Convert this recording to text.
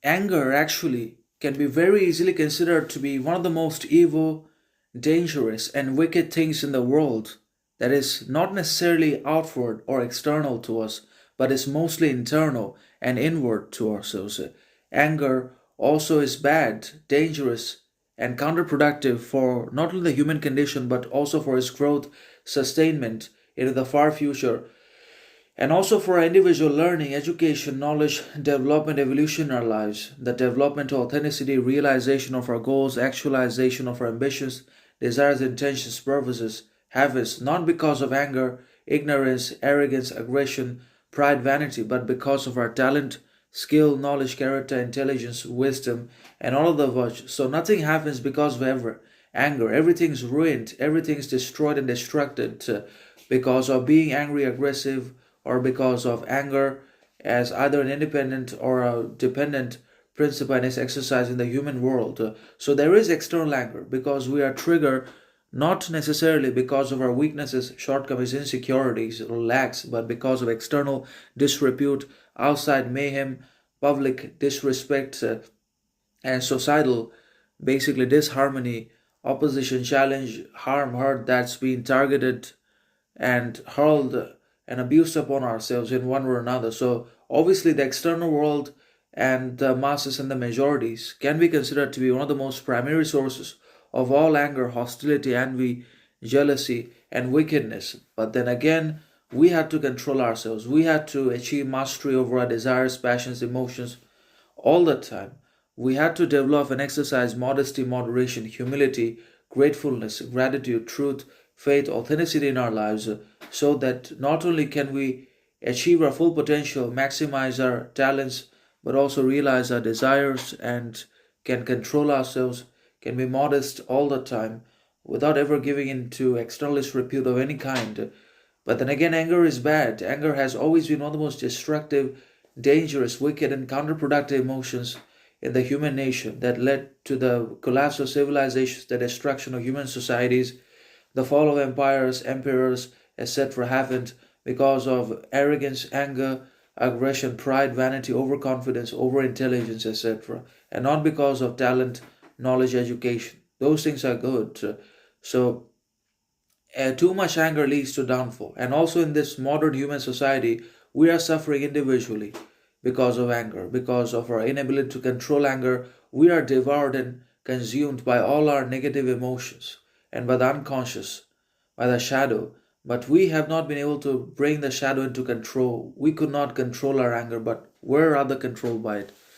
Anger actually can be very easily considered to be one of the most evil, dangerous, and wicked things in the world that is not necessarily outward or external to us, but is mostly internal and inward to ourselves. Anger also is bad, dangerous, and counterproductive for not only the human condition but also for its growth, sustainment into the far future, and also for our individual learning, education, knowledge, development, evolution in our lives, the development of authenticity, realization of our goals, actualization of our ambitions, desires, intentions, purposes, habits, not because of anger, ignorance, arrogance, aggression, pride, vanity, but because of our talent, skill, knowledge, character, intelligence, wisdom, and all of the virtues. So nothing happens because of ever anger. Everything's ruined, everything's destroyed and destructed because of being angry, aggressive, or because of anger as either an independent or a dependent principle and its exercise in the human world. So there is external anger because we are triggered not necessarily because of our weaknesses, shortcomings, insecurities, or lacks, but because of external disrepute, outside mayhem, public disrespect, and societal basically disharmony, opposition, challenge, harm, hurt that's been targeted and hurled and abused upon ourselves in one way or another. So obviously the external world and the masses and the majorities can be considered to be one of the most primary sources of all anger, hostility, envy, jealousy, and wickedness. But then again, we had to control ourselves. We had to achieve mastery over our desires, passions, emotions all the time. We had to develop and exercise modesty, moderation, humility, gratefulness, gratitude, truth, faith, authenticity in our lives so that not only can we achieve our full potential, maximize our talents, but also realize our desires and can control ourselves, can be modest all the time without ever giving in to external disrepute of any kind. But then again, anger is bad. Anger has always been one of the most destructive, dangerous, wicked, and counterproductive emotions in the human nation that led to the collapse of civilizations, the destruction of human societies, the fall of empires, emperors, etc. happened because of arrogance, anger, aggression, pride, vanity, overconfidence, overintelligence, etc. And not because of talent, knowledge, education. Those things are good. So too much anger leads to downfall. And also in this modern human society, we are suffering individually because of anger, because of our inability to control anger. We are devoured and consumed by all our negative emotions and by the unconscious, by the shadow. But we have not been able to bring the shadow into control. We could not control our anger, but we're rather controlled by it.